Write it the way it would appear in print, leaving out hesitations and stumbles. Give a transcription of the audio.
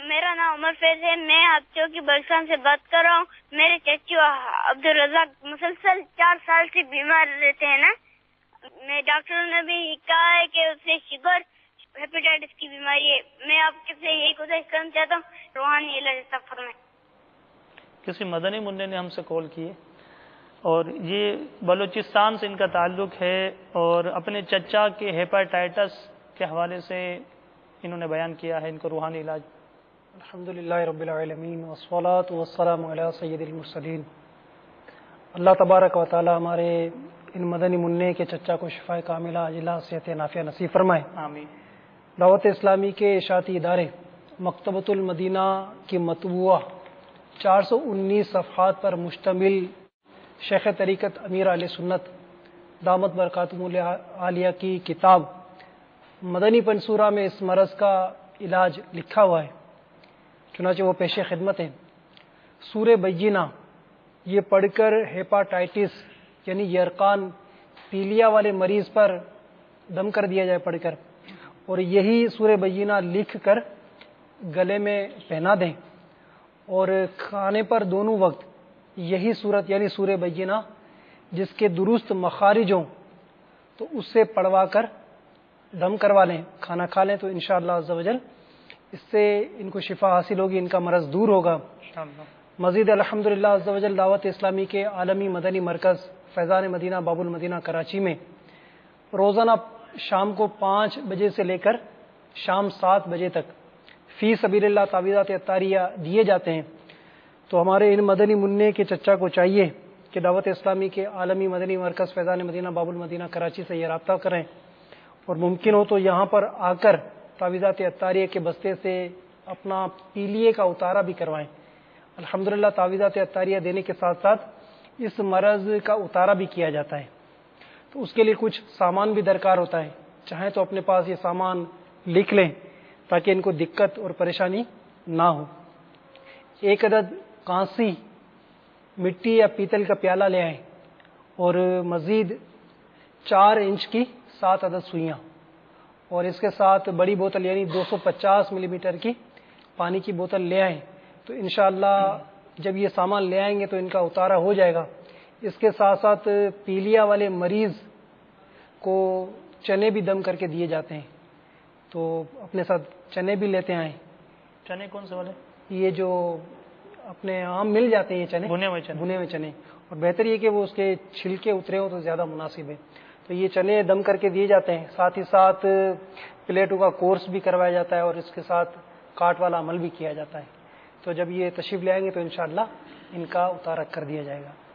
میرا نام عمر فیض ہے، میں آپ چوکی بلسان سے بات کر رہا ہوں۔ میرے چچو عبدالرزاق مسلسل 4 سال سے بیمار رہتے ہیں نا، میں ڈاکٹروں نے بھی کہا ہے کہ اسے شوگر ہیپیٹائٹس کی بیماری ہے۔ میں آپ سے یہی گزارش کرنا چاہتا ہوں، روحانی علاج عطا فرمائیں۔ کسی مدنی منع نے ہم سے کال کی ہے اور یہ بلوچستان سے ان کا تعلق ہے، اور اپنے چچا کے ہیپاٹائٹس کے حوالے سے انہوں نے بیان کیا ہے ان کو روحانی علاج۔ الحمدللہ رب العالمین والصلاة والسلام علی سید المرسلین۔ اللہ تبارک و تعالی ہمارے ان مدنی منع کے چچا کو شفا کاملہ عاجلہ صحت نافیہ نصیب فرمائے۔ آمین۔ دعوت اسلامی کے اشاعتی ادارے مکتبۃ المدینہ کی مطبوعہ 419 صفحات پر مشتمل شیخ طریقت امیر اہل سنت دامت برکاتہم العالیہ کی کتاب مدنی پنصورہ میں اس مرض کا علاج لکھا ہوا ہے، چنانچہ وہ پیش خدمت ہے۔ سورہ بینہ یہ پڑھ کر ہیپاٹائٹس یعنی یرقان پیلیا والے مریض پر دم کر دیا جائے پڑھ کر، اور یہی سورہ بینہ لکھ کر گلے میں پہنا دیں، اور کھانے پر دونوں وقت یہی صورت یعنی سورہ بینہ جس کے درست مخارج ہوں تو اس سے پڑھوا کر دم کروا لیں، کھانا کھا لیں، تو انشاءاللہ عز و جل اس سے ان کو شفا حاصل ہوگی، ان کا مرض دور ہوگا۔ مزید الحمدللہ عز و جل دعوت اسلامی کے عالمی مدنی مرکز فیضان مدینہ باب المدینہ کراچی میں روزانہ شام کو 5 بجے سے لے کر شام 7 بجے تک فی سبیل اللہ تعویذات عطاریہ دیے جاتے ہیں۔ تو ہمارے ان مدنی منع کے چچا کو چاہیے کہ دعوت اسلامی کے عالمی مدنی مرکز فیضان مدینہ باب المدینہ کراچی سے یہ رابطہ کریں، اور ممکن ہو تو یہاں پر آ کر تعویذات عطاریہ کے بستے سے اپنا پیلیے کا اتارا بھی کروائیں۔ الحمدللہ تعویذات عطاریہ دینے کے ساتھ ساتھ اس مرض کا اتارا بھی کیا جاتا ہے، تو اس کے لیے کچھ سامان بھی درکار ہوتا ہے، چاہیں تو اپنے پاس یہ سامان لکھ لیں تاکہ ان کو دقت اور پریشانی نہ ہو۔ 1 عدد کانسی مٹی یا پیتل کا پیالہ لے آئیں، اور مزید 4 انچ کی 7 عدد سوئیاں، اور اس کے ساتھ بڑی بوتل یعنی 250 ملی میٹر کی پانی کی بوتل لے آئیں، تو انشاءاللہ جب یہ سامان لے آئیں گے تو ان کا اتارا ہو جائے گا۔ اس کے ساتھ ساتھ پیلیا والے مریض کو چنے بھی دم کر کے دیے جاتے ہیں، تو اپنے ساتھ چنے بھی لیتے آئیں۔ چنے کون سے والے؟ یہ جو اپنے عام مل جاتے ہیں یہ چنے، بھنے ہوئے چنے، اور بہتر یہ کہ وہ اس کے چھلکے اترے ہوں تو زیادہ مناسب ہے، تو یہ چنے دم کر کے دیے جاتے ہیں۔ ساتھ ہی ساتھ پلیٹوں کا کورس بھی کروایا جاتا ہے، اور اس کے ساتھ کاٹ والا عمل بھی کیا جاتا ہے۔ تو جب یہ تشریف لے آئیں گے تو انشاءاللہ ان کا اتارا کر دیا جائے گا۔